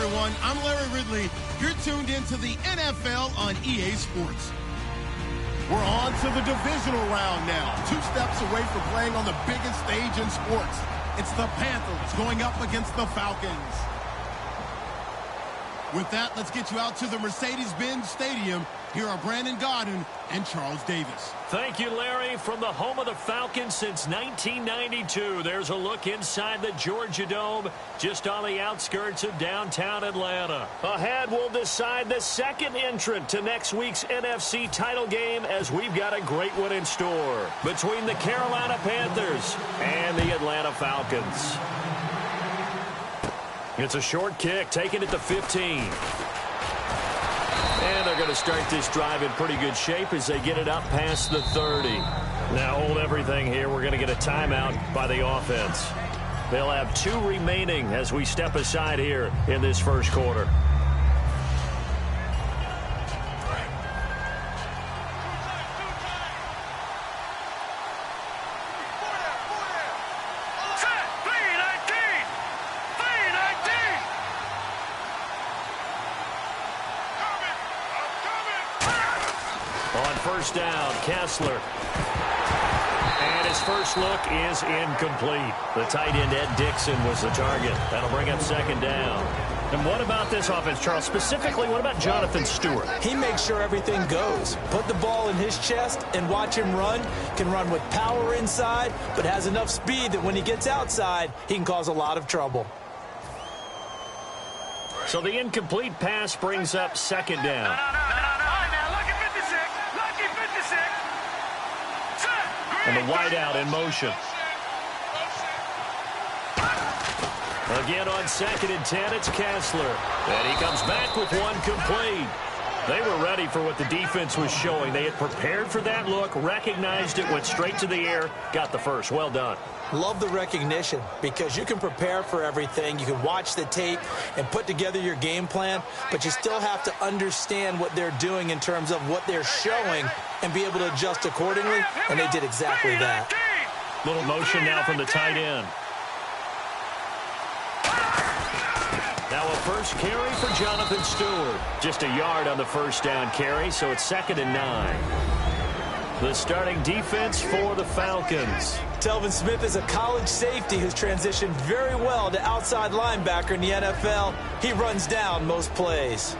everyone. I'm Larry Ridley. You're tuned into the NFL on EA Sports. We're on to the divisional round now. 2 steps away from playing on the biggest stage in sports. It's the Panthers going up against the Falcons. With that, let's get you out to the Mercedes-Benz Stadium. Here are Brandon Gaudin and Charles Davis. Thank you, Larry. From the home of the Falcons since 1992, there's a look inside the Georgia Dome, just on the outskirts of downtown Atlanta. Ahead, we'll decide the second entrant to next week's NFC title game, as we've got a great one in store between the Carolina Panthers and the Atlanta Falcons. It's a short kick, taken at the 15. And they're going to start this drive in pretty good shape as they get it up past the 30. Now hold everything here. We're going to get a timeout by the offense. They'll have 2 remaining as we step aside here in this first quarter. First down, Kessler. And his first look is incomplete. The tight end, Ed Dixon, was the target. That'll bring up second down. And what about this offense, Charles? Specifically, what about Jonathan Stewart? He makes sure everything goes. Put the ball in his chest and watch him run. Can run with power inside, but has enough speed that when he gets outside, he can cause a lot of trouble. So the incomplete pass brings up second down. And the wideout in motion. Again on 2nd and 10, it's Kessler. And he comes back with one complete. They were ready for what the defense was showing. They had prepared for that look, recognized it, went straight to the air, got the first. Well done. Love the recognition, because you can prepare for everything. You can watch the tape and put together your game plan, but you still have to understand what they're doing in terms of what they're showing and be able to adjust accordingly, and they did exactly that. Little motion now from the tight end. Now a first carry for Jonathan Stewart. Just a yard on the first down carry, so it's 2nd and 9. The starting defense for the Falcons. Telvin Smith is a college safety who's transitioned very well to outside linebacker in the NFL. He runs down most plays.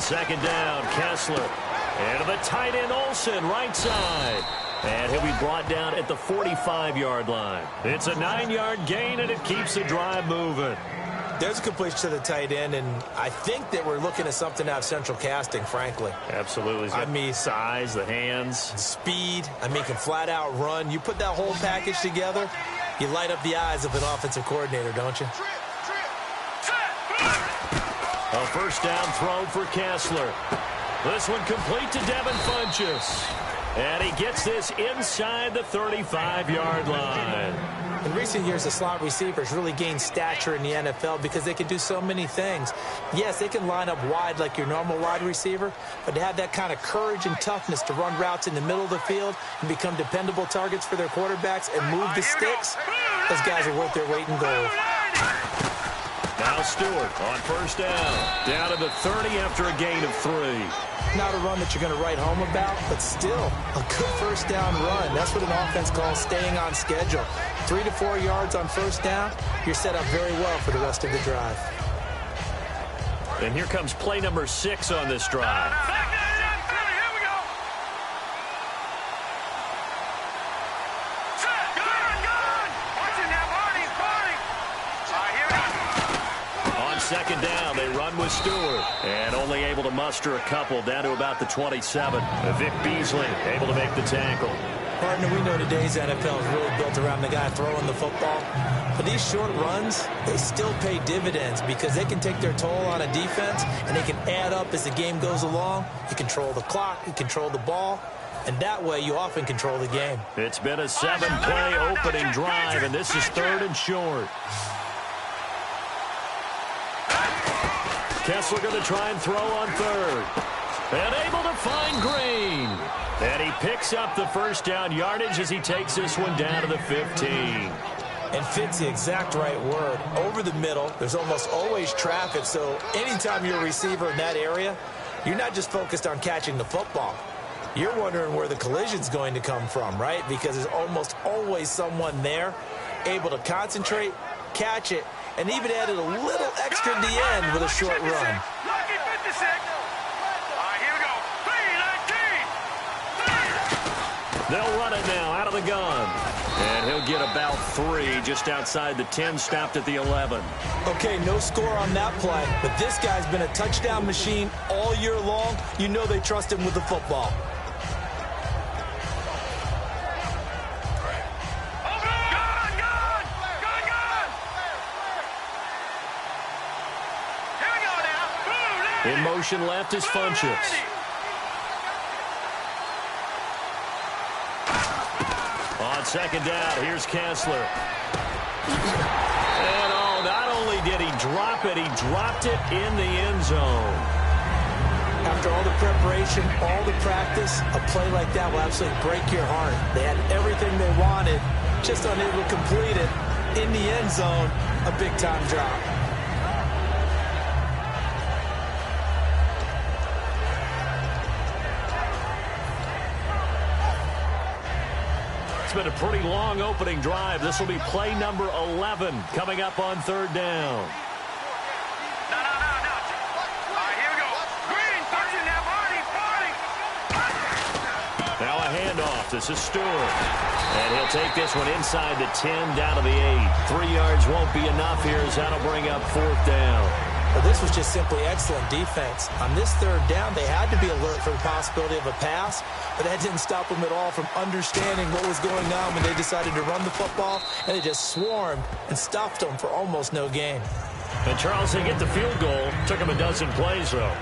Second down, Kessler. And to the tight end, Olsen, right side. And he'll be brought down at the 45-yard line. It's a 9-yard gain, and it keeps the drive moving. There's a completion to the tight end, and I think that we're looking at something out of central casting, frankly. Absolutely. I mean, size, the hands. Speed. I mean, can flat-out run. You put that whole package together, you light up the eyes of an offensive coordinator, don't you? A first down throw for Kessler. This one complete to Devin Funchess. And he gets this inside the 35-yard line. In recent years, the slot receivers really gained stature in the NFL because they can do so many things. Yes, they can line up wide like your normal wide receiver, but to have that kind of courage and toughness to run routes in the middle of the field and become dependable targets for their quarterbacks and move the sticks, those guys are worth their weight in gold. Now Stewart on first down to the 30 after a gain of 3. Not a run that you're going to write home about, but still a good first down run. That's what an offense calls staying on schedule. 3 to 4 yards on first down, you're set up very well for the rest of the drive. And here comes play number 6 on this drive. Second down, they run with Stewart. And only able to muster a couple down to about the 27. Vic Beasley able to make the tackle. Partner, we know today's NFL is really built around the guy throwing the football. But these short runs, they still pay dividends because they can take their toll on a defense and they can add up as the game goes along. You control the clock, you control the ball, and that way you often control the game. It's been a 7-play opening drive, and this is 3rd and short. Kessler going to try and throw on third. And able to find Green. And he picks up the first down yardage as he takes this one down to the 15. And fit's the exact right word. Over the middle, there's almost always traffic, so anytime you're a receiver in that area, you're not just focused on catching the football. You're wondering where the collision's going to come from, right? Because there's almost always someone there able to concentrate, catch it, and even added a little extra at the end with a short run. They'll run it now out of the gun. And he'll get about 3 just outside the 10, stopped at the 11. Okay, no score on that play, but this guy's been a touchdown machine all year long. You know they trust him with the football. In motion left is Funchess. On second down, here's Kessler. And not only did he drop it, he dropped it in the end zone. After all the preparation, all the practice, a play like that will absolutely break your heart. They had everything they wanted, just unable to complete it. In the end zone, a big-time drop. It's been a pretty long opening drive. This will be play number 11 coming up on third down. Here we go. Green, touching that body. Now a handoff. This is Stewart. And he'll take this one inside the 10, down to the 8. 3 yards won't be enough here as that'll bring up fourth down. Well, this was just simply excellent defense. On this third down, they had to be alert for the possibility of a pass, but that didn't stop them at all from understanding what was going on when they decided to run the football, and they just swarmed and stuffed them for almost no gain. And Charles, they get the field goal. Took him a dozen plays, though.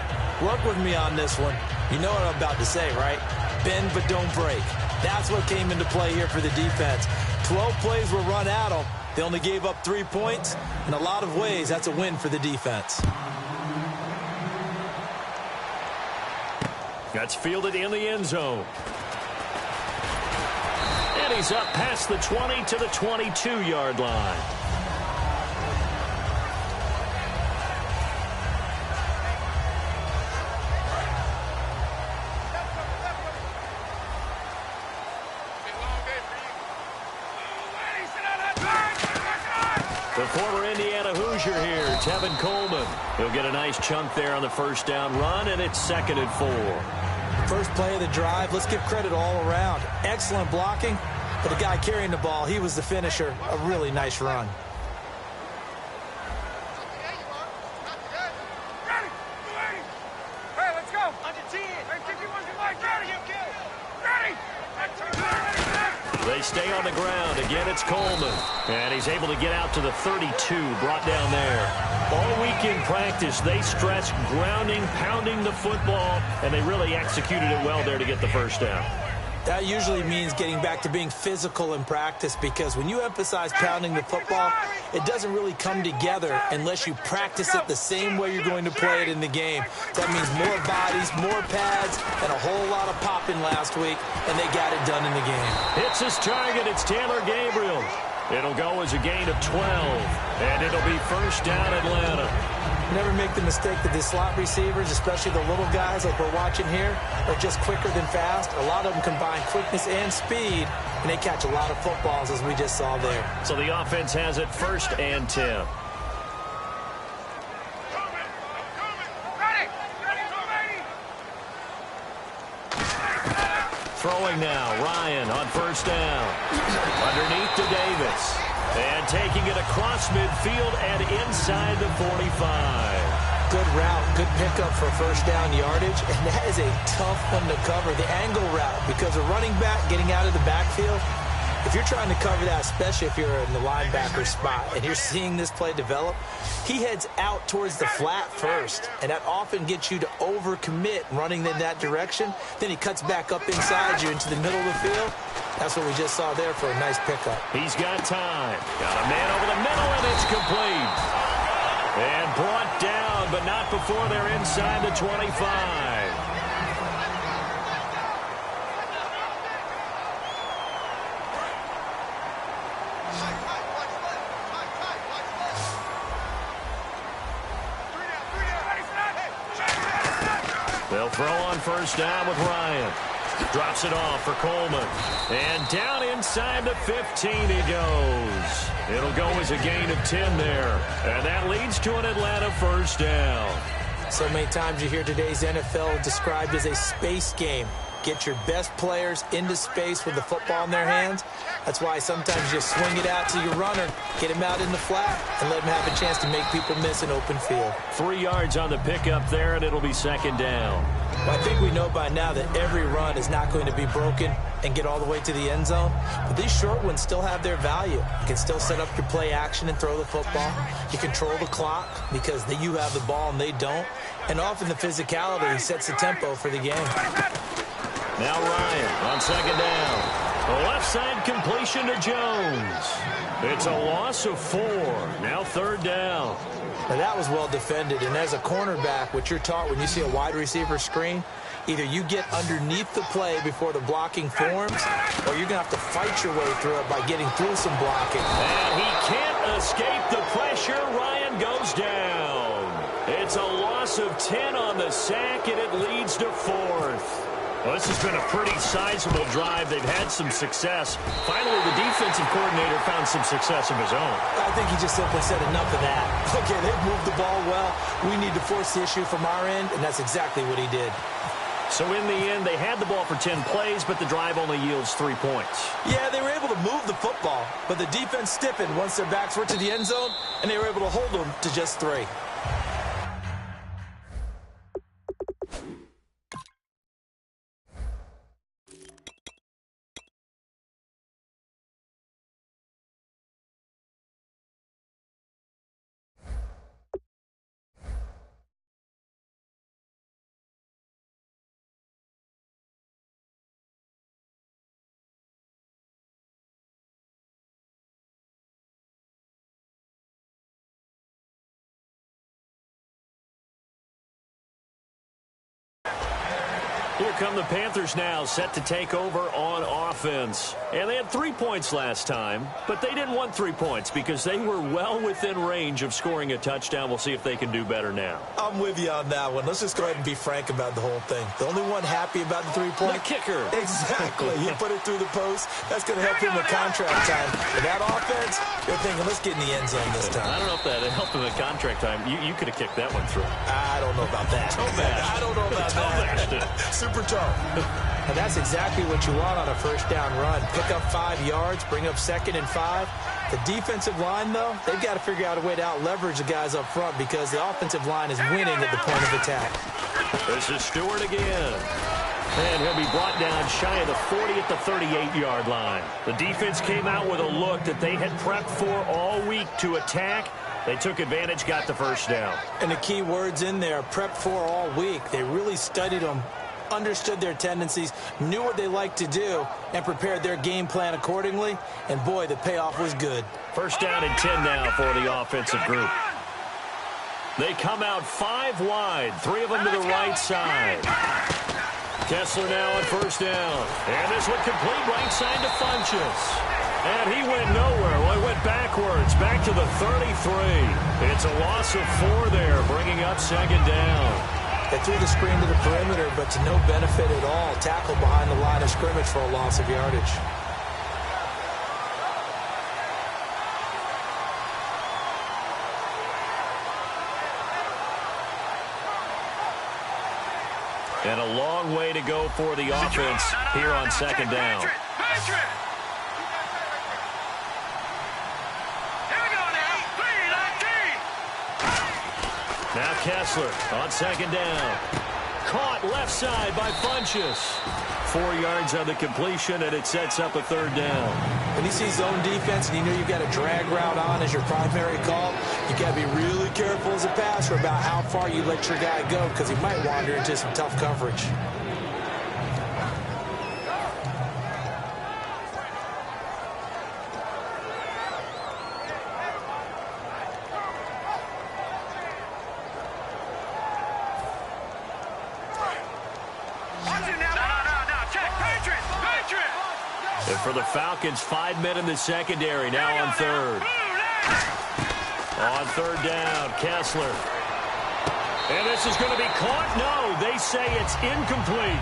Work with me on this one. You know what I'm about to say, right? Bend but don't break. That's what came into play here for the defense. 12 plays were run at them. They only gave up 3 points. In a lot of ways, that's a win for the defense. That's fielded in the end zone. And he's up past the 20 to the 22-yard line. The former Indiana Hoosier here, Tevin Coleman. He'll get a nice chunk there on the first down run, and it's 2nd and 4. First play of the drive, let's give credit all around. Excellent blocking, but the guy carrying the ball, he was the finisher. A really nice run. Hey, let's go. Under 10. Hey, 51 to Mike. Ready. They stay on the ground. Again, it's Coleman. And he's able to get out to the 32, brought down there. All week in practice, they stressed grounding, pounding the football, and they really executed it well there to get the first down. That usually means getting back to being physical in practice, because when you emphasize pounding the football, it doesn't really come together unless you practice it the same way you're going to play it in the game. That means more bodies, more pads, and a whole lot of popping last week, and they got it done in the game. Hits his target. It's Taylor Gabriel. It'll go as a gain of 12, and it'll be first down Atlanta. Never make the mistake that the slot receivers, especially the little guys like we're watching here, are just quicker than fast. A lot of them combine quickness and speed, and they catch a lot of footballs, as we just saw there. So the offense has it 1st and 10. Throwing now, Ryan on first down. Underneath to Davis. And taking it across midfield and inside the 45. Good route, good pickup for first down yardage, and that is a tough one to cover, the angle route, because a running back getting out of the backfield, if you're trying to cover that, especially if you're in the linebacker spot and you're seeing this play develop, he heads out towards the flat first, and that often gets you to overcommit running in that direction. Then he cuts back up inside you into the middle of the field. That's what we just saw there for a nice pickup. He's got time. Got a man over the middle, and it's complete. And brought down, but but not before they're inside the 25. They'll throw on first down with Ryan. Drops it off for Coleman. And down inside the 15 he goes. It'll go as a gain of 10 there. And that leads to an Atlanta first down. So many times you hear today's NFL described as a space game. Get your best players into space with the football in their hands. That's why sometimes you swing it out to your runner, get him out in the flat, and let him have a chance to make people miss an open field. 3 yards on the pickup there, and it'll be second down. Well, I think we know by now that every run is not going to be broken and get all the way to the end zone. But these short ones still have their value. You can still set up your play action and throw the football. You control the clock because you have the ball and they don't. And often the physicality sets the tempo for the game. Now Ryan on second down. A left side completion to Jones. It's a loss of 4. Now third down. Now that was well defended, and as a cornerback, what you're taught when you see a wide receiver screen, either you get underneath the play before the blocking forms, or you're going to have to fight your way through it by getting through some blocking. And he can't escape the pressure. Ryan goes down. It's a loss of 10 on the sack, and it leads to 4th. Well, this has been a pretty sizable drive. They've had some success. Finally, the defensive coordinator found some success of his own. I think he just simply said enough of that. Okay, they've moved the ball well. We need to force the issue from our end, and that's exactly what he did. So in the end, they had the ball for 10 plays, but the drive only yields 3 points. Yeah, they were able to move the football, but the defense stiffened once their backs were to the end zone, and they were able to hold them to just 3. Here come the Panthers now, set to take over on offense. And they had 3 points last time, but they didn't want 3 points because they were well within range of scoring a touchdown. We'll see if they can do better now. I'm with you on that one. Let's just go ahead and be frank about the whole thing. The only one happy about the 3-point? The kicker. Exactly. He put it through the post. That's going to help him with contract time. But that offense, they're thinking, let's get in the end zone this time. I don't know if that helped him at contract time. You could have kicked that one through. I don't know about that. I don't know about that. Super tough. And that's exactly what you want on a first down run. Pick up 5 yards, bring up 2nd and 5. The defensive line, though, they've got to figure out a way to out-leverage the guys up front because the offensive line is winning at the point of attack. This is Stewart again. And he'll be brought down shy of the 40 at the 38-yard line. The defense came out with a look that they had prepped for all week to attack. They took advantage, got the first down. And the key words in there, prepped for all week. They really studied them, understood their tendencies, knew what they liked to do, and prepared their game plan accordingly. And, boy, the payoff was good. First down and 10 now for the offensive group. They come out 5 wide, 3 of them to the right side. Kessler now on first down. And this one complete right side to Funchess. And he went nowhere. Well, he went backwards, back to the 33. It's a loss of 4 there, bringing up second down. They threw the screen to the perimeter, but to no benefit at all. Tackled behind the line of scrimmage for a loss of yardage. And a long way to go for the offense here on second down. Now Kessler on second down. Caught left side by Funchess. 4 yards on the completion, and it sets up a third down. When you see zone defense and you know you've got a drag route on as your primary call, you got to be really careful as a passer about how far you let your guy go because he might wander into some tough coverage. And for the Falcons, 5 men in the secondary now on third. On third down, Kessler. And this is going to be caught. No, they say it's incomplete.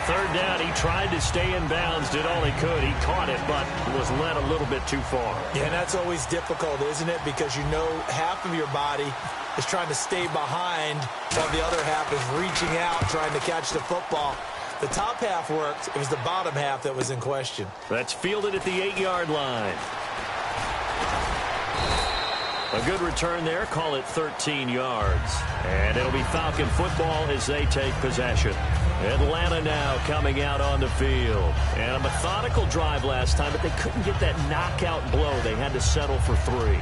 Third down, he tried to stay in bounds, did all he could. He caught it, but was led a little bit too far. Yeah, and that's always difficult, isn't it? Because you know half of your body is trying to stay behind while the other half is reaching out, trying to catch the football. The top half worked. It was the bottom half that was in question. That's fielded at the 8-yard line. A good return there. Call it 13 yards. And it'll be Falcon football as they take possession. Atlanta now coming out on the field. And a methodical drive last time, but they couldn't get that knockout blow. They had to settle for 3.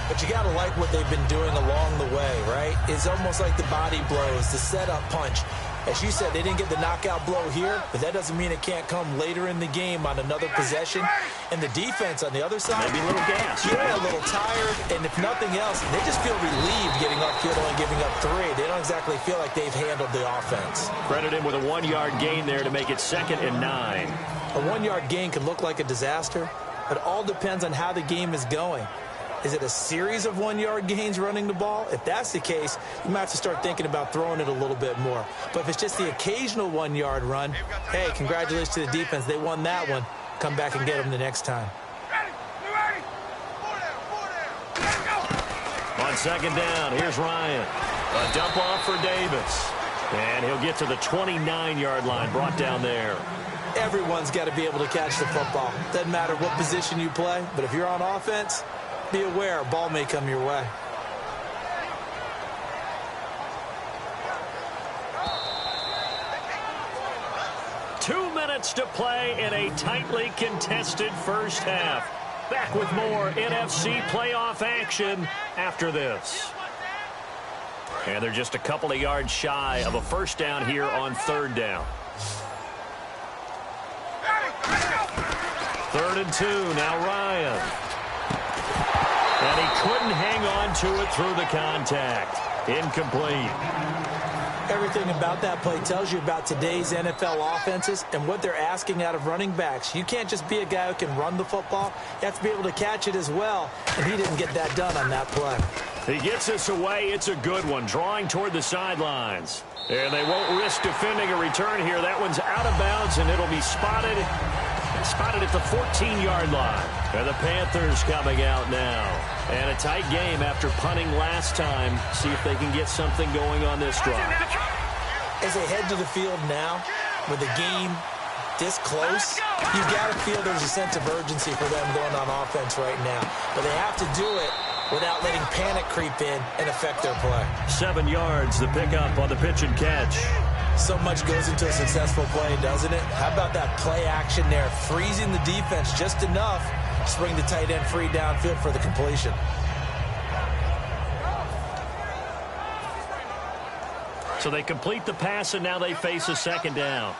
But you got to like what they've been doing along the way, right? It's almost like the body blows, the setup punch. As you said, they didn't get the knockout blow here, but that doesn't mean it can't come later in the game on another possession. And the defense on the other side, maybe a little gas. Yeah, a little tired. And if nothing else, they just feel relieved getting upfield and giving up 3. They don't exactly feel like they've handled the offense. Credit him with a 1-yard gain there to make it 2nd and 9. A 1-yard gain can look like a disaster, but it all depends on how the game is going. Is it a series of 1-yard gains running the ball? If that's the case, you might have to start thinking about throwing it a little bit more. But if it's just the occasional 1-yard run, hey, congratulations to the defense. They won that one. Come back and get them the next time. On 2nd down, here's Ryan. A dump off for Davis. And he'll get to the 29-yard line, brought down there. Everyone's got to be able to catch the football. Doesn't matter what position you play, but if you're on offense, be aware, a ball may come your way. Two minutes to play in a tightly contested first half. Back with more NFC playoff action after this. And they're just a couple of yards shy of a first down here on 3rd down. 3rd and 2, now Ryan. And he couldn't hang on to it through the contact. Incomplete. Everything about that play tells you about today's NFL offenses and what they're asking out of running backs. You can't just be a guy who can run the football. You have to be able to catch it as well, and he didn't get that done on that play. He gets this away. It's a good one, drawing toward the sidelines. And they won't risk defending a return here. That one's out of bounds, and it'll be spotted at the 14-yard line. And the Panthers coming out now. And a tight game after punting last time. See if they can get something going on this drive. As they head to the field now, with the game this close, you got to feel there's a sense of urgency for them going on offense right now. But they have to do it without letting panic creep in and affect their play. 7 yards, the pickup on the pitch and catch. So much goes into a successful play, doesn't it? How about that play action there, freezing the defense just enough to bring the tight end free downfield for the completion. So they complete the pass, and now they face a 2nd down.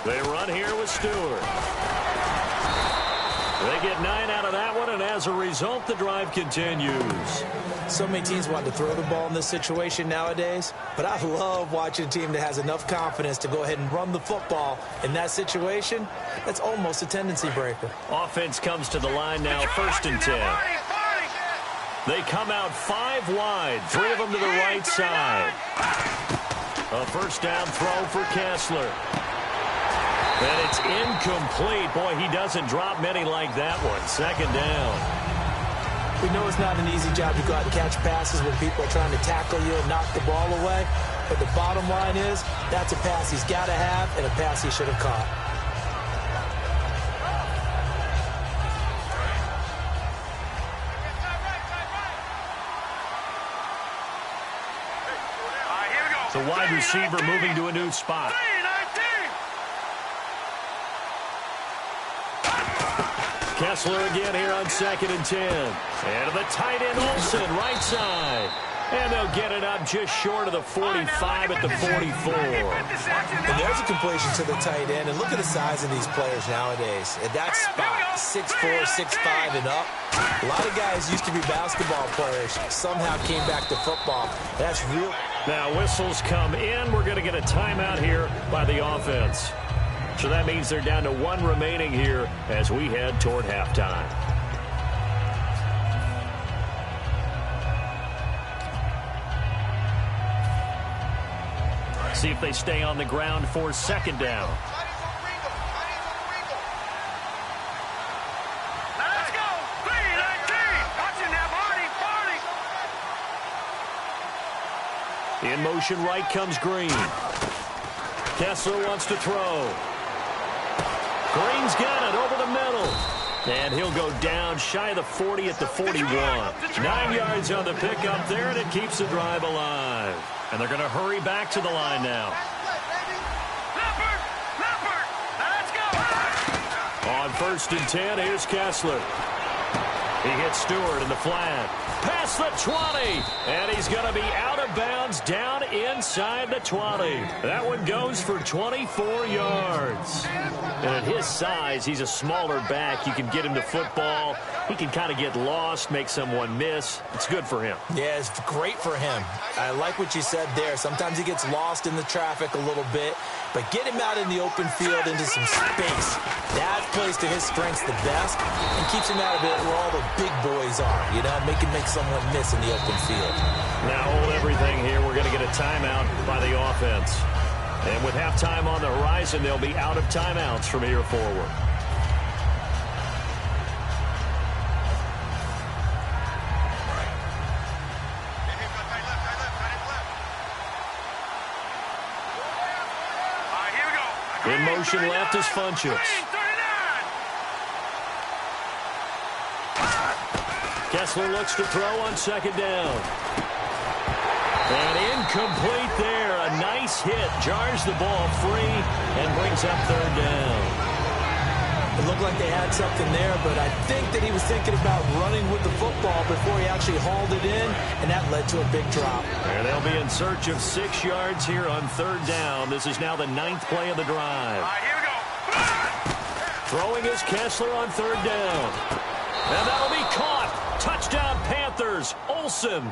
They run here with Stewart. They get 9 out of that one, and as a result, the drive continues. So many teams want to throw the ball in this situation nowadays, but I love watching a team that has enough confidence to go ahead and run the football in that situation. That's almost a tendency breaker. Offense comes to the line now, 1st and 10. They come out 5 wide, 3 of them to the right side. A first down throw for Kessler. And it's incomplete. Boy, he doesn't drop many like that one. 2nd down. We know it's not an easy job to go out and catch passes when people are trying to tackle you and knock the ball away. But the bottom line is, that's a pass he's got to have and a pass he should have caught. The wide receiver moving to a new spot. Kessler again here on 2nd and 10. And the tight end Olsen, right side. And they'll get it up just short of the 45 at the 44. And there's a completion to the tight end. And look at the size of these players nowadays. At that spot, 6'4", 6'5", and up. A lot of guys used to be basketball players. Somehow came back to football. That's real. Now whistles come in. We're going to get a timeout here by the offense. So that means they're down to one remaining here as we head toward halftime. See if they stay on the ground for second down. Let's go. 3-19. Watching that body. In motion right comes Green. Kessler wants to throw. Green's got it over the middle. And he'll go down shy of the 40 at the 41. 9 yards on the pickup there, and it keeps the drive alive. And they're going to hurry back to the line now. Let's go. On 1st and 10, here's Kessler. He hits Stewart in the flat. Past the 20. And he's going to be out of bounds down inside the 20. That one goes for 24 yards. And at his size, he's a smaller back. You can get him to football. He can kind of get lost, make someone miss. It's good for him. Yeah, it's great for him. I like what you said there. Sometimes he gets lost in the traffic a little bit. But get him out in the open field into some space. That plays to his strengths the best and keeps him out of it where all the big boys are. You know, make someone miss in the open field. Now hold everything here. We're going to get a timeout by the offense. And with halftime on the horizon, they'll be out of timeouts from here forward. In motion left is Funchess. Kessler looks to throw on second down. And incomplete there. A nice hit. Jars the ball free and brings up third down. It looked like they had something there, but I think that he was thinking about running with the football before he actually hauled it in, and that led to a big drop. And they'll be in search of 6 yards here on third down. This is now the 9th play of the drive. Here we go. Throwing is Kessler on third down. And that'll be caught. Touchdown Panthers. Olsen.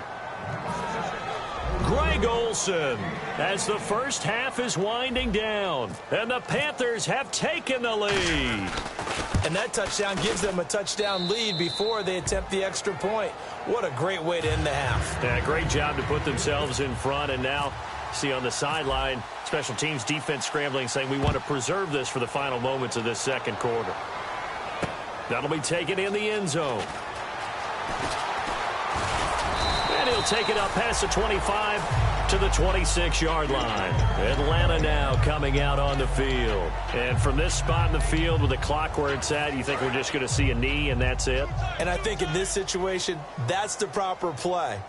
Greg Olsen, as the first half is winding down. And the Panthers have taken the lead. And that touchdown gives them a touchdown lead before they attempt the extra point. What a great way to end the half. Yeah, great job to put themselves in front. And now, see on the sideline, special teams defense scrambling, saying we want to preserve this for the final moments of this second quarter. That'll be taken in the end zone. And he'll take it up past the 25 to the 26-yard line. Atlanta now coming out on the field. And from this spot in the field with the clock where it's at, you think we're just going to see a knee and that's it? And I think in this situation, that's the proper play.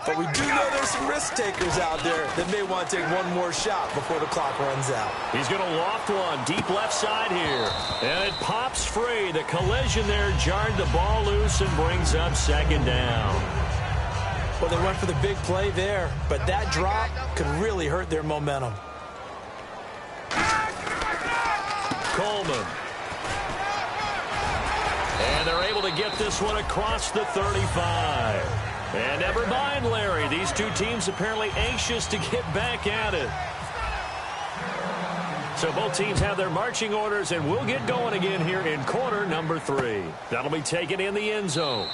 But we do know there's some risk takers out there that may want to take one more shot before the clock runs out. He's going to loft one deep left side here. And it pops free. The collision there jarred the ball loose and brings up second down. Well, they went for the big play there, but that drop could really hurt their momentum. Coleman. And they're able to get this one across the 35. And never mind, Larry. These two teams apparently anxious to get back at it. So both teams have their marching orders, and we'll get going again here in quarter number 3. That'll be taken in the end zone.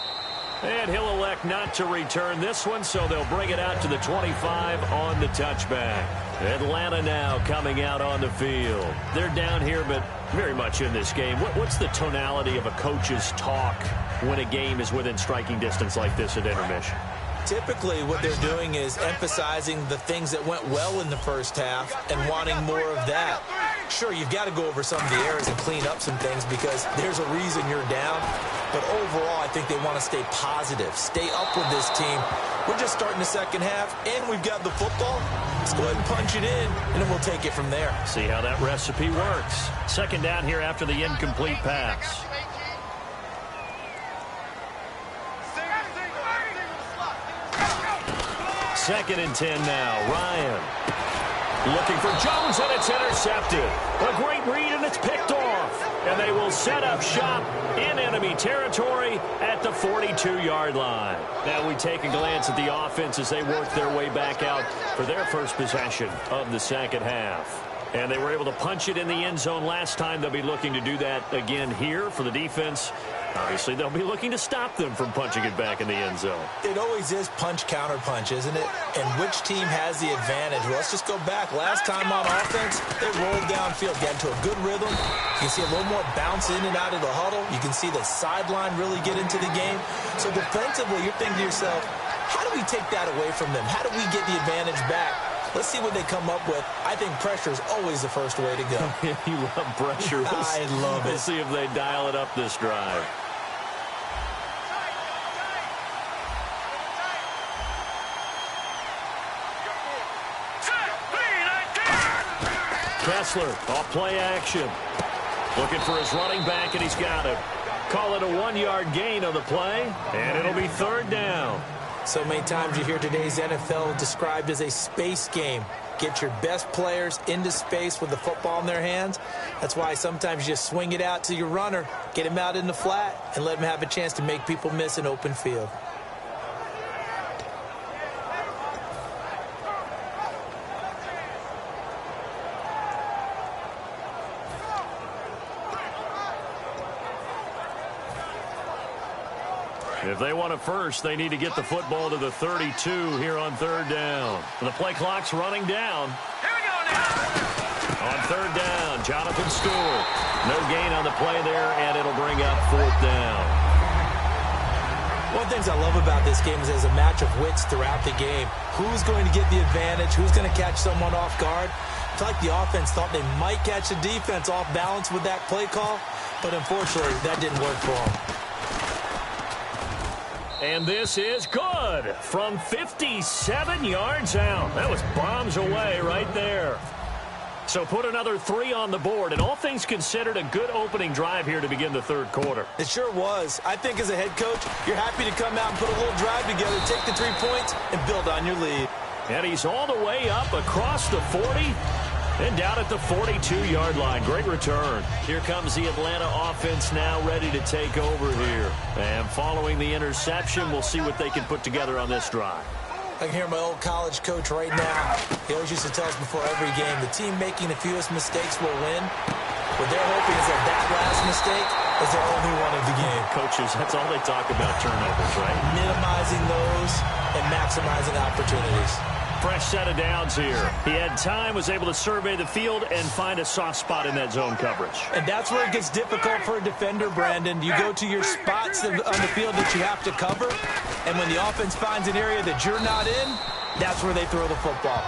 And he'll elect not to return this one, so they'll bring it out to the 25 on the touchback. Atlanta now coming out on the field. They're down here, but very much in this game. What's the tonality of a coach's talk when a game is within striking distance like this at intermission? Typically, what they're doing is emphasizing the things that went well in the first half and wanting more of that. Sure, you've got to go over some of the errors and clean up some things because there's a reason you're down. But overall, I think they want to stay positive, stay up with this team. We're just starting the second half, and we've got the football. Let's go ahead and punch it in, and then we'll take it from there. See how that recipe works. Second down here after the incomplete pass. 2nd and 10 now. Ryan looking for Jones, and it's intercepted. A great read, and it's picked off. And they will set up shop in enemy territory at the 42-yard line. Now we take a glance at the offense as they work their way back out for their first possession of the second half. And they were able to punch it in the end zone last time. They'll be looking to do that again here for the defense. Obviously, they'll be looking to stop them from punching it back in the end zone. It always is punch-counter-punch, isn't it? And which team has the advantage? Well, let's just go back. Last time on offense, they rolled downfield, got into a good rhythm. You can see a little more bounce in and out of the huddle. You can see the sideline really get into the game. So defensively, you're thinking to yourself, how do we take that away from them? How do we get the advantage back? Let's see what they come up with. I think pressure is always the first way to go. You love pressure. I love it. We'll see if they dial it up this drive. Kessler off play action. Looking for his running back, and he's got him. Call it a 1-yard gain on the play, and it'll be 3rd down. So many times you hear today's NFL described as a space game. Get your best players into space with the football in their hands. That's why sometimes you just swing it out to your runner, get him out in the flat, and let him have a chance to make people miss an open field. If they want it first, they need to get the football to the 32 here on 3rd down. The play clock's running down. Here we go now. On 3rd down, Jonathan Stewart. No gain on the play there, and it'll bring up 4th down. One of the things I love about this game is there's a match of wits throughout the game. Who's going to get the advantage? Who's going to catch someone off guard? I feel like the offense thought they might catch the defense off balance with that play call, but unfortunately, that didn't work for them. And this is good from 57 yards out. That was bombs away right there. So put another 3 on the board, and all things considered, a good opening drive here to begin the 3rd quarter. It sure was. I think as a head coach, you're happy to come out and put a little drive together, take the 3 points, and build on your lead. And he's all the way up across the 40 and down at the 42-yard line. Great return. Here comes the Atlanta offense now ready to take over here. And following the interception, we'll see what they can put together on this drive. I can hear my old college coach right now. He always used to tell us before every game, the team making the fewest mistakes will win. What they're hoping is that last mistake is their only one of the game. Coaches, that's all they talk about, turnovers, right? Minimizing those and maximizing opportunities. Fresh set of downs here. He had time, was able to survey the field and find a soft spot in that zone coverage. And that's where it gets difficult for a defender, Brandon. You go to your spots on the field that you have to cover, and when the offense finds an area that you're not in, that's where they throw the football.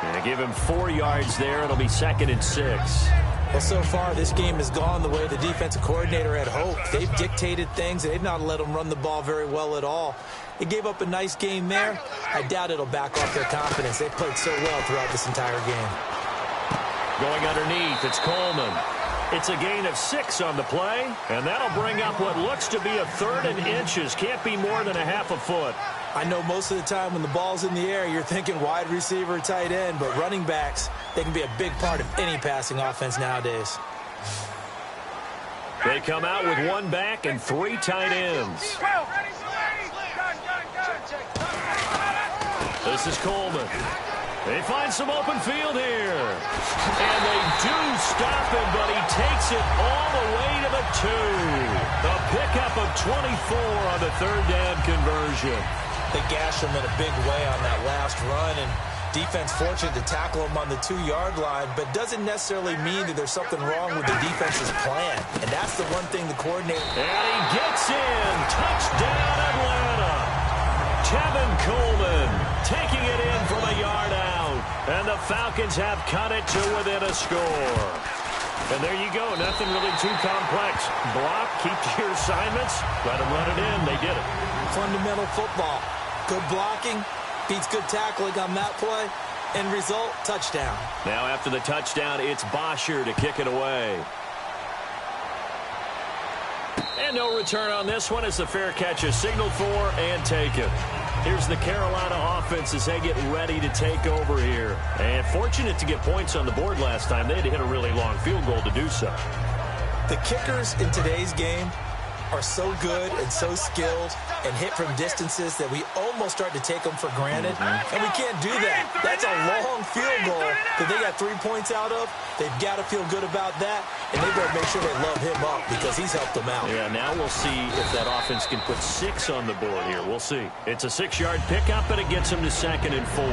And give him 4 yards there. It'll be 2nd and 6. Well, so far, this game has gone the way the defensive coordinator had hoped. They've dictated things. They've not let them run the ball very well at all. They gave up a nice game there. I doubt it'll back off their confidence. They played so well throughout this entire game. Going underneath, it's Coleman. It's a gain of 6 on the play, and that'll bring up what looks to be a 3rd and inches. Can't be more than a half a foot. I know most of the time when the ball's in the air, you're thinking wide receiver, tight end, but running backs, they can be a big part of any passing offense nowadays. They come out with 1 back and 3 tight ends. This is Coleman. They find some open field here. And they do stop him, but he takes it all the way to the 2. A pickup of 24 on the 3rd down conversion. They gashed him in a big way on that last run, and defense fortunate to tackle him on the 2-yard line, but doesn't necessarily mean that there's something wrong with the defense's plan. And that's the one thing the coordinator... And he gets in. Touchdown, Atlanta. Tevin Coleman taking it in from a yard out. And the Falcons have cut it to within a score. And there you go. Nothing really too complex. Block, keep to your assignments, let them run it in. They did it. Fundamental football. Good blocking, beats good tackling on that play. End result, touchdown. Now after the touchdown, it's Bosher to kick it away. And no return on this one as the fair catch is signaled for and taken. Here's the Carolina offense as they get ready to take over here. And fortunate to get points on the board last time. They had to hit a really long field goal to do so. The kickers in today's game are so good and so skilled and hit from distances that we almost start to take them for granted. And we can't do that. That's a long field goal that they got 3 points out of. They've got to feel good about that, and they better make sure they love him up because he's helped them out. Yeah, now we'll see if that offense can put 6 on the board here. We'll see. It's a 6-yard pickup, and it gets them to 2nd and 4.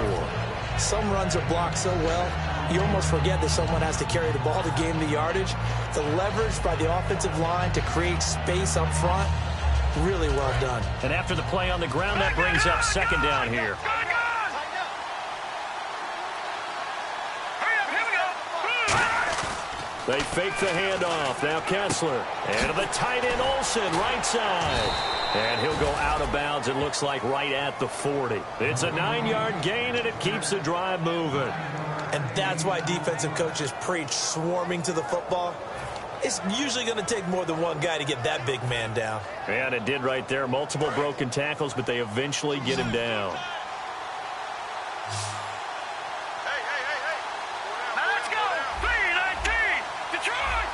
Some runs are blocked so well, you almost forget that someone has to carry the ball to gain the yardage. The leverage by the offensive line to create space up front, really well done. And after the play on the ground, that brings up 2nd down here. They fake the handoff. Now Kessler. And to the tight end, Olsen, right side. And he'll go out of bounds, it looks like, right at the 40. It's a 9-yard gain, and it keeps the drive moving. And that's why defensive coaches preach swarming to the football. It's usually going to take more than one guy to get that big man down. And it did right there. Multiple broken tackles, but they eventually get him down. Now let's go. 3-19. Detroit.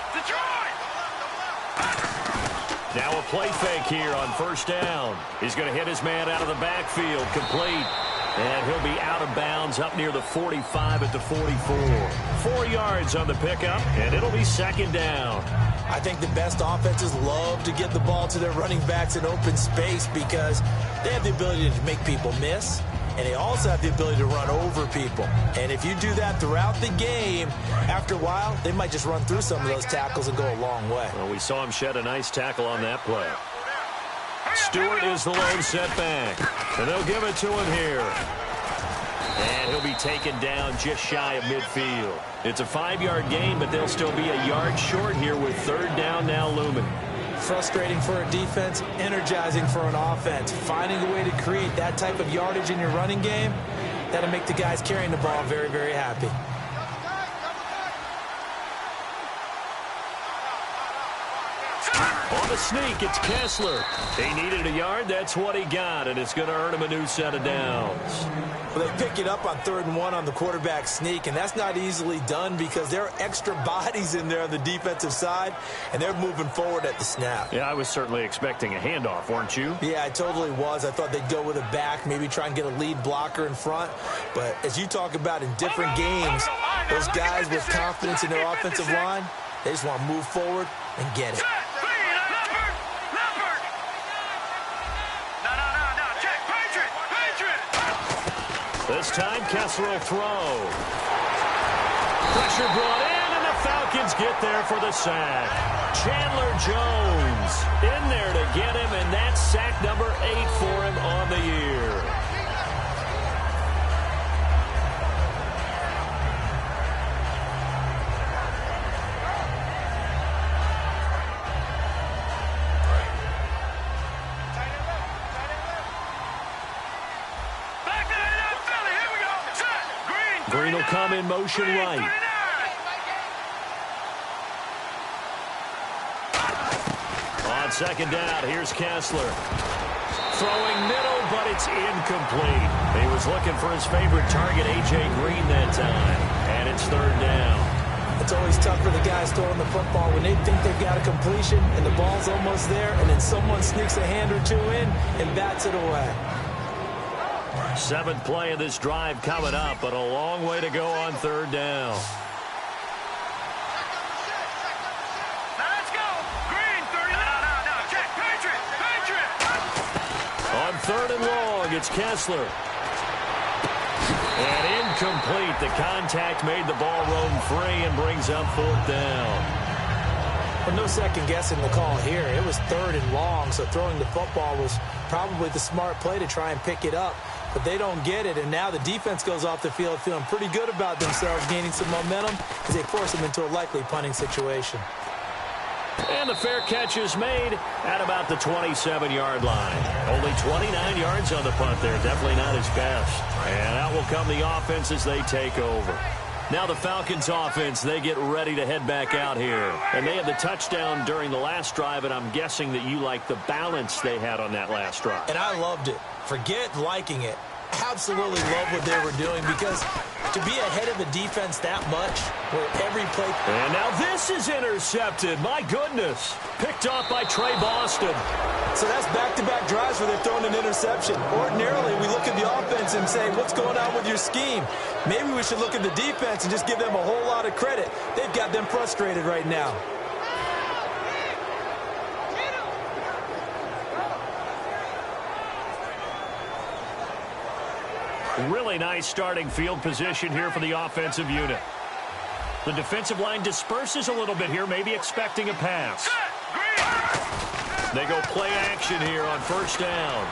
Now a play fake here on 1st down. He's going to hit his man out of the backfield. Complete. And he'll be out of bounds up near the 45 at the 44. 4 yards on the pickup, and it'll be 2nd down. I think the best offenses love to get the ball to their running backs in open space because they have the ability to make people miss, and they also have the ability to run over people. And if you do that throughout the game, after a while, they might just run through some of those tackles and go a long way. Well, we saw him shed a nice tackle on that play. Stewart is the lone setback, and they'll give it to him here. And he'll be taken down just shy of midfield. It's a 5-yard gain, but they'll still be a yard short here with 3rd down now looming. Frustrating for a defense, energizing for an offense. Finding a way to create that type of yardage in your running game, that'll make the guys carrying the ball very, very happy. On the sneak, it's Kessler. He needed a yard. That's what he got, and it's going to earn him a new set of downs. Well, they pick it up on 3rd and 1 on the quarterback sneak, and that's not easily done because there are extra bodies in there on the defensive side, and they're moving forward at the snap. Yeah, I was certainly expecting a handoff, weren't you? Yeah, I totally was. I thought they'd go with a back, maybe try and get a lead blocker in front. But as you talk about in different games, those guys with confidence in their offensive line, they just want to move forward and get it. This time, Kessler will throw. Pressure brought in, and the Falcons get there for the sack. Chandler Jones in there to get him, and that's sack number 8 for him on the year. Green will come in motion right. On 2nd down, here's Kessler. Throwing middle, but it's incomplete. He was looking for his favorite target, A.J. Green, that time. And it's 3rd down. It's always tough for the guys throwing the football when they think they've got a completion and the ball's almost there, and then someone sneaks a hand or two in and bats it away. 7th play of this drive coming up, but a long way to go on 3rd down. Now let's go. Green, 30. No. Check. Patriot. On 3rd and long, it's Kessler. And incomplete. The contact made the ball roam free and brings up 4th down. Well, no second guessing the call here. It was 3rd and long, so throwing the football was probably the smart play to try and pick it up. But they don't get it, and now the defense goes off the field feeling pretty good about themselves, gaining some momentum as they force them into a likely punting situation. And the fair catch is made at about the 27-yard line. Only 29 yards on the punt there. Definitely not his best. And out will come the offense as they take over. Now the Falcons offense, they get ready to head back out here. And they had the touchdown during the last drive, and I'm guessing that you like the balance they had on that last drive. And I loved it. Forget liking it. Absolutely love what they were doing, because to be ahead of the defense that much, where every play... And now this is intercepted. My goodness. Picked off by Trey Boston. So that's back-to-back drives where they're throwing an interception. Ordinarily, we look at the offense and say, what's going on with your scheme? Maybe we should look at the defense and just give them a whole lot of credit. They've got them frustrated right now. Really nice starting field position here for the offensive unit. The defensive line disperses a little bit here, maybe expecting a pass. They go play action here on first down.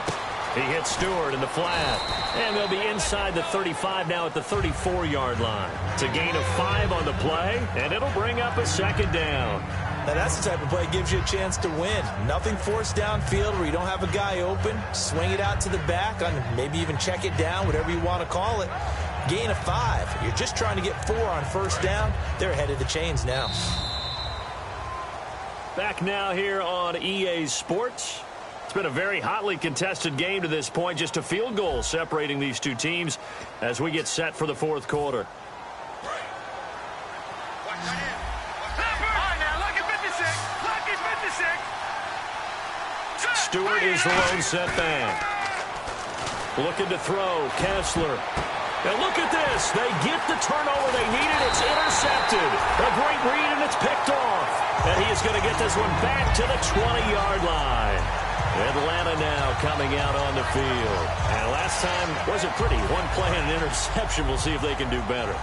He hits Stewart in the flat. And they'll be inside the 35 now at the 34-yard line. It's a gain of 5 on the play, and it'll bring up a second down. Now that's the type of play that gives you a chance to win. Nothing forced downfield where you don't have a guy open. Swing it out to the back, maybe even check it down, whatever you want to call it. Gain of 5. You're just trying to get 4 on first down. They're ahead of the chains now. Back now here on EA Sports. It's been a very hotly contested game to this point. Just a field goal separating these two teams as we get set for the fourth quarter. Stewart is the lone setback. Looking to throw, Kessler. And look at this. They get the turnover they needed. It's intercepted. A great read, and it's picked off. And he is going to get this one back to the 20-yard line. Atlanta now coming out on the field. And last time wasn't pretty. One play and an interception. We'll see if they can do better.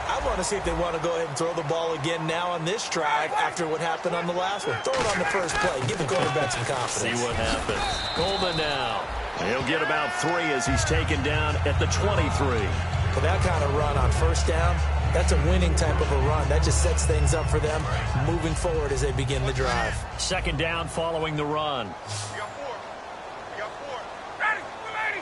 I want to see if they want to go ahead and throw the ball again now on this drive after what happened on the last one. Throw it on the first play. Give the quarterback some confidence. See what happens. Coleman now. He'll get about 3 as he's taken down at the 23. For that kind of run on first down, that's a winning type of a run. That just sets things up for them moving forward as they begin the drive. Second down following the run. You got 4. You got 4. Ready. Blue 80.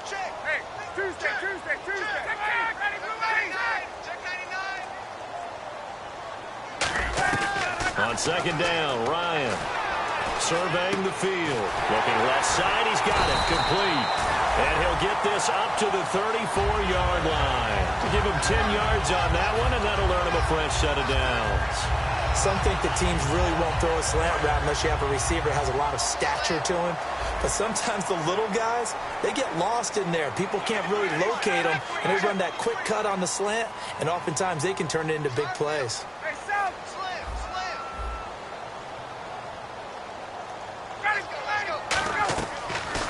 Check. Hey, Tuesday. Check. Ready. Blue 80. Check 99. On second down, Ryan surveying the field. Looking left side, he's got it. Complete. And he'll get this up to the 34-yard line. To give him 10 yards on that one, and that'll earn him a fresh set of downs. Some think the teams really won't throw a slant route unless you have a receiver that has a lot of stature to him. But sometimes the little guys, they get lost in there. People can't really locate them, and they run that quick cut on the slant, and oftentimes they can turn it into big plays. Hey, South. Slam. Ready. Go.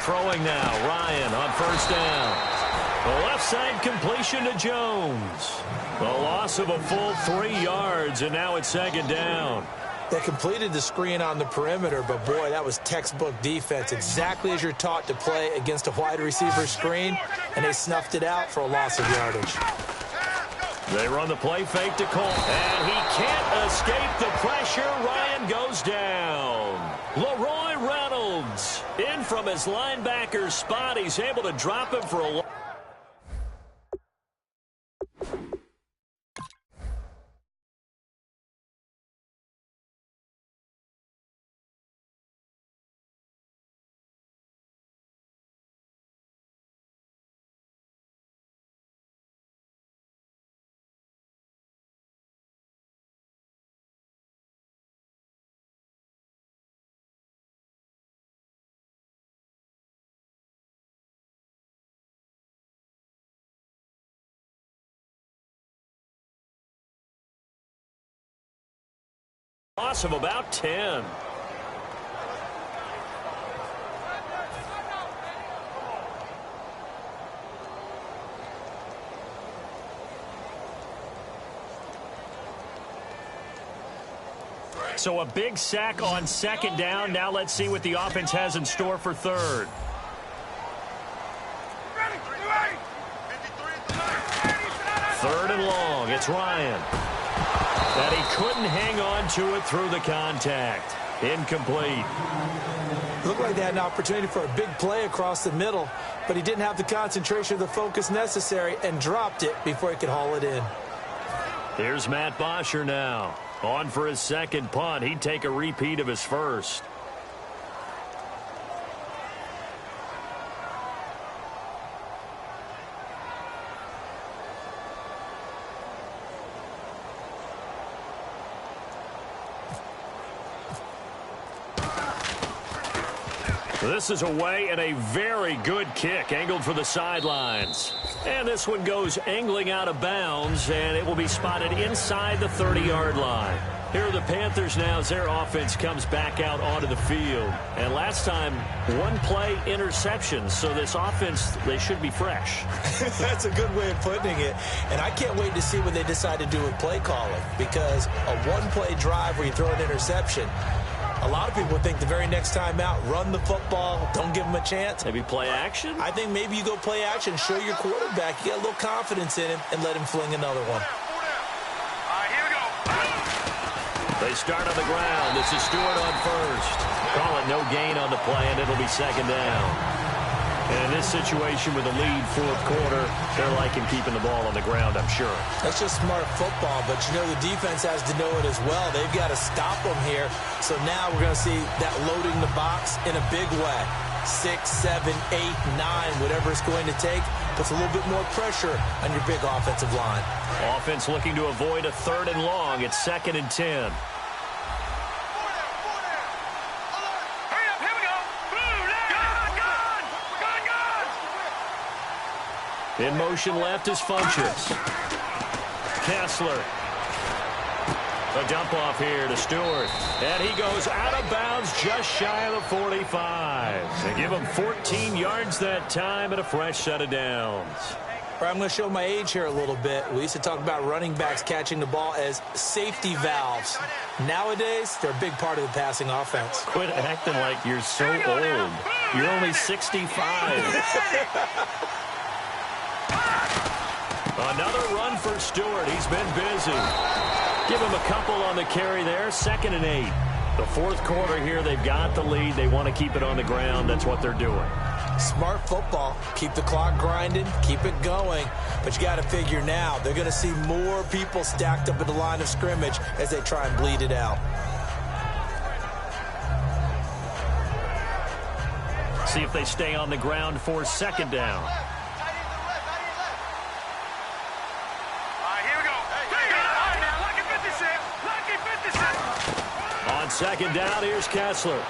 Throwing now, Ryan on first down. The left side completion to Jones. The loss of a full 3 yards, and now it's second down. They completed the screen on the perimeter, but boy, that was textbook defense. Exactly as you're taught to play against a wide receiver screen, and they snuffed it out for a loss of yardage. They run the play fake to Cole, and he can't escape the pressure. Ryan goes down. Leroy Reynolds in from his linebacker spot. He's able to drop him for a... Loss of about 10. So a big sack on second down. Now let's see what the offense has in store for third. Third and long. It's Ryan. And he couldn't hang on to it through the contact. Incomplete. Looked like they had an opportunity for a big play across the middle, but he didn't have the concentration or the focus necessary and dropped it before he could haul it in. Here's Matt Bosher now. On for his second punt. He'd take a repeat of his first. This is away and a very good kick angled for the sidelines. And this one goes angling out of bounds, and it will be spotted inside the 30-yard line. Here are the Panthers now as their offense comes back out onto the field. And last time, one-play interception, so this offense, they should be fresh. That's a good way of putting it. And I can't wait to see what they decide to do with play calling, because a one-play drive where you throw an interception, a lot of people think the very next time out, run the football, don't give them a chance. Maybe play action? I think maybe you go play action, show your quarterback, you got a little confidence in him, and let him fling another one. Here we go. They start on the ground. This is Stewart on first. Call it no gain on the play, and it'll be second down. And in this situation with the lead fourth quarter, they're liking keeping the ball on the ground, I'm sure. That's just smart football, but you know the defense has to know it as well. They've got to stop them here. So now we're going to see that loading the box in a big way. 6, 7, 8, 9, whatever it's going to take, puts a little bit more pressure on your big offensive line. Offense looking to avoid a 3rd and long. It's 2nd and 10. In motion left is Funchess. Kessler. A dump off here to Stewart. And he goes out of bounds just shy of the 45. They give him 14 yards that time and a fresh set of downs. I'm going to show my age here a little bit. We used to talk about running backs catching the ball as safety valves. Nowadays, they're a big part of the passing offense. Quit acting like you're so old. You're only 65. Another run for Stewart. He's been busy. Give him a couple on the carry there. 2nd and 8. The fourth quarter here, they've got the lead. They want to keep it on the ground. That's what they're doing. Smart football. Keep the clock grinding. Keep it going. But you got to figure now, they're going to see more people stacked up at the line of scrimmage as they try and bleed it out. See if they stay on the ground for 2nd down. On 2nd down, here's Kessler.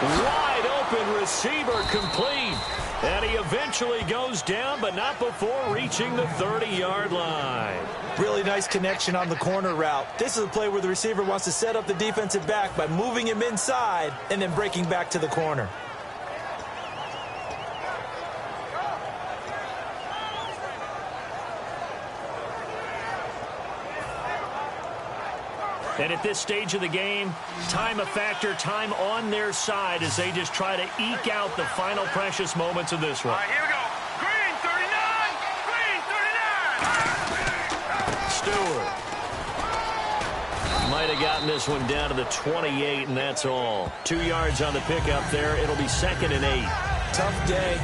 Wide open receiver complete. And he eventually goes down, but not before reaching the 30-yard line. Really nice connection on the corner route. This is a play where the receiver wants to set up the defensive back by moving him inside and then breaking back to the corner. And at this stage of the game, time a factor, time on their side as they just try to eke out the final precious moments of this one. Here we go. Green 39. Green 39. Stewart. Might have gotten this one down to the 28, and that's all. 2 yards on the pickup there. It'll be 2nd and 8. Tough day,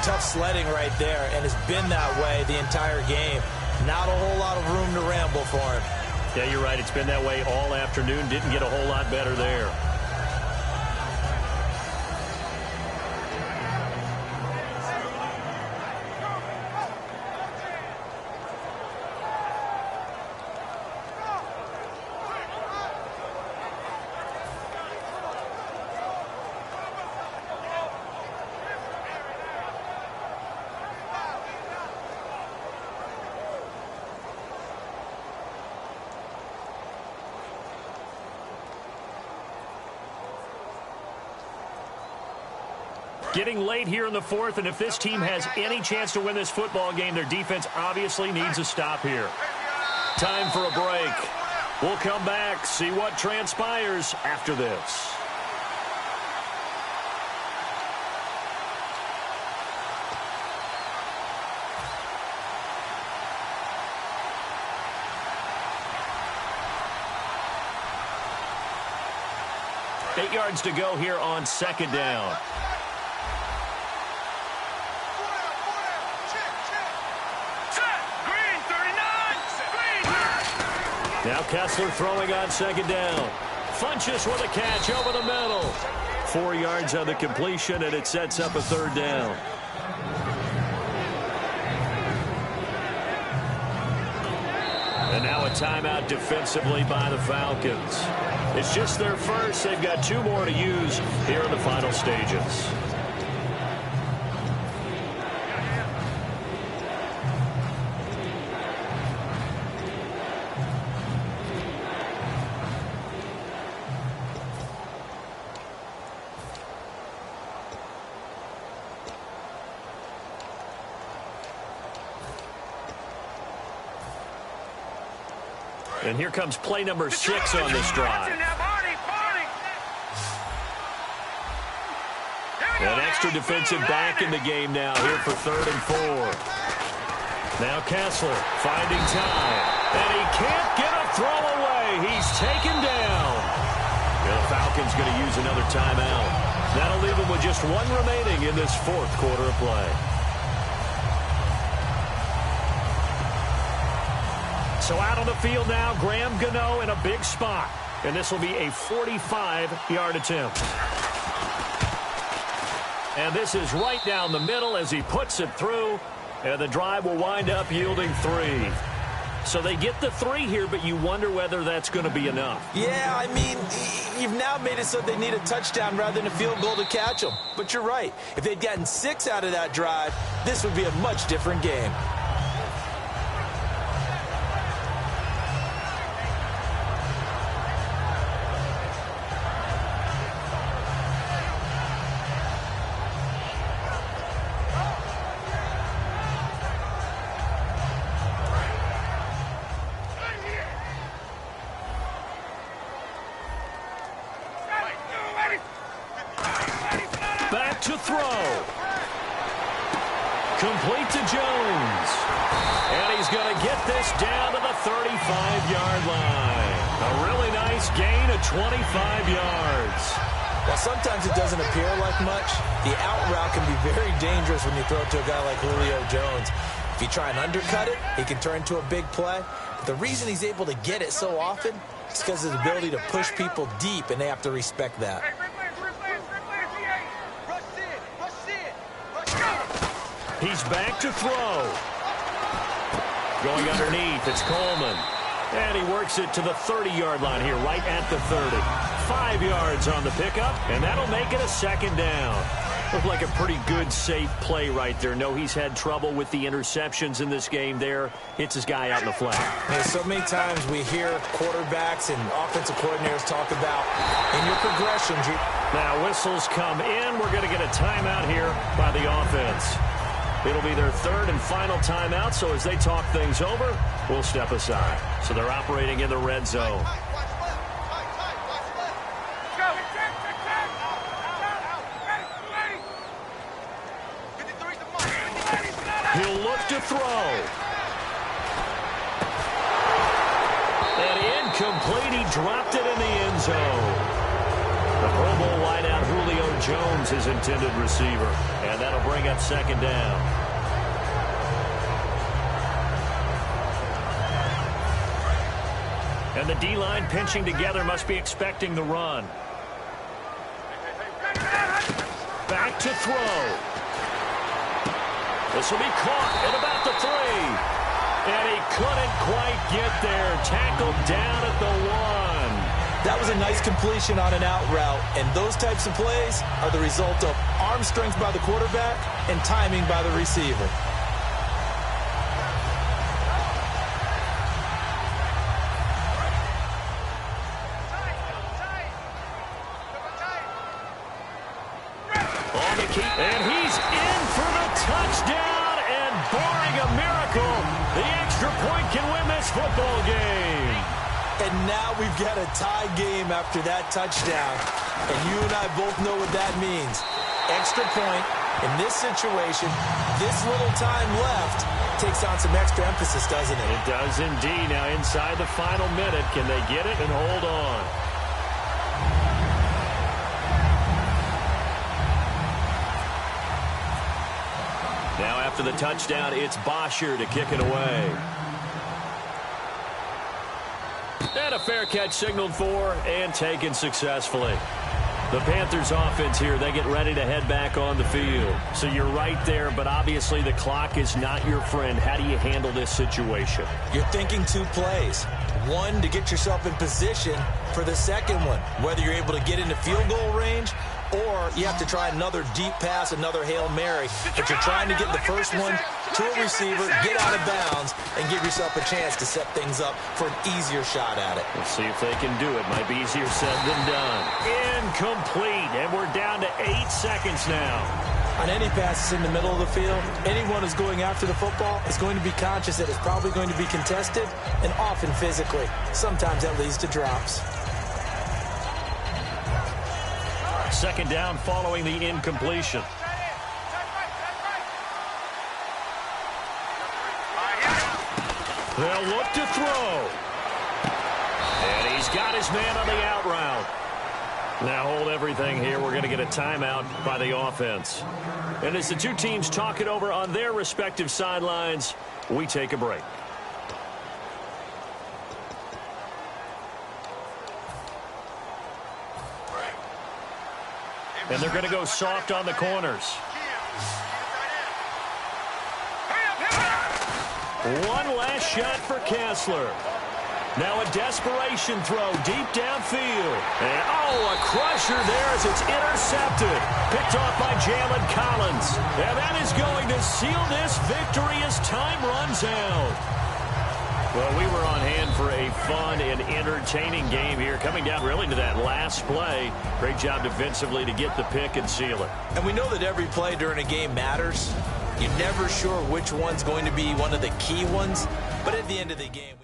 tough sledding right there, and it's been that way the entire game. Not a whole lot of room to ramble for him. Yeah, you're right. It's been that way all afternoon. Didn't get a whole lot better there. Getting late here in the fourth, and if this team has any chance to win this football game, their defense obviously needs a stop here. Time for a break. We'll come back, see what transpires after this. 8 yards to go here on second down. Now Kessler throwing on second down. Funches with a catch over the middle. 4 yards on the completion, and it sets up a third down. And now a timeout defensively by the Falcons. It's just their first. They've got 2 more to use here in the final stages. And here comes play number 6 on this drive. An extra defensive back in the game now here for 3rd and 4. Now Kessler finding time. And he can't get a throw away. He's taken down. And the Falcons going to use another timeout. That'll leave him with just 1 remaining in this 4th quarter of play. So out on the field now, Graham Gano in a big spot. And this will be a 45-yard attempt. And this is right down the middle as he puts it through. And the drive will wind up yielding 3. So they get the 3 here, but you wonder whether that's going to be enough. Yeah, I mean, you've now made it so they need a touchdown rather than a field goal to catch them. But you're right. If they'd gotten 6 out of that drive, this would be a much different game. Back to throw. Complete to Jones. And he's going to get this down to the 35-yard line. A really nice gain of 25 yards. While sometimes it doesn't appear like much, the out route can be very dangerous when you throw it to a guy like Julio Jones. If you try and undercut it, he can turn into a big play. But the reason he's able to get it so often is because of his ability to push people deep, and they have to respect that. He's back to throw. Going underneath, it's Coleman. And he works it to the 30-yard line here, right at the 30. 5 yards on the pickup, and that'll make it a second down. Looked like a pretty good, safe play right there. No, he's had trouble with the interceptions in this game there. Hits his guy out in the flat. Yeah, so many times we hear quarterbacks and offensive coordinators talk about in your progressions. Now whistles come in. We're going to get a timeout here by the offense. It'll be their 3rd and final timeout, so as they talk things over, we'll step aside. So they're operating in the red zone. He'll look to throw. And incomplete. He dropped it in the end zone. The Pro Bowl wideout Julio Jones, his intended receiver. And that'll bring up second down. And the D-line pinching together, must be expecting the run. Back to throw. This will be caught at about the 3. And he couldn't quite get there. Tackled down at the 1. That was a nice completion on an out route, and those types of plays are the result of arm strength by the quarterback and timing by the receiver. On the key, and he's in for the touchdown, and barring a miracle, the extra point can win this football game. And now we've got a tie game after that touchdown. And you and I both know what that means. Extra point in this situation, this little time left, takes on some extra emphasis, doesn't it? It does indeed. Now inside the final minute, can they get it and hold on? Now after the touchdown, it's Bosher to kick it away. And a fair catch signaled for and taken successfully. The Panthers offense here, they get ready to head back on the field. So you're right there, but obviously the clock is not your friend. How do you handle this situation? You're thinking 2 plays. One, to get yourself in position for the second one, whether you're able to get into field goal range or you have to try another deep pass, another Hail Mary. But you're trying to get the first one to a receiver, get out of bounds, and give yourself a chance to set things up for an easier shot at it. We'll see if they can do it. Might be easier said than done. Incomplete, and we're down to 8 seconds now. On any passes in the middle of the field, anyone who's going after the football is going to be conscious that it's probably going to be contested, and often physically. Sometimes that leads to drops. Second down following the incompletion. They'll look to throw. And he's got his man on the out route. Now hold everything here. We're going to get a timeout by the offense. And as the two teams talk it over on their respective sidelines, we take a break. And they're going to go soft on the corners. One last shot for Kessler. Now a desperation throw deep downfield. And a crusher there as it's intercepted. Picked off by Jalen Collins. And that is going to seal this victory as time runs out. Well, we were on hand for a fun and entertaining game here, coming down really to that last play. Great job defensively to get the pick and seal it. And we know that every play during a game matters. You're never sure which one's going to be one of the key ones, but at the end of the game...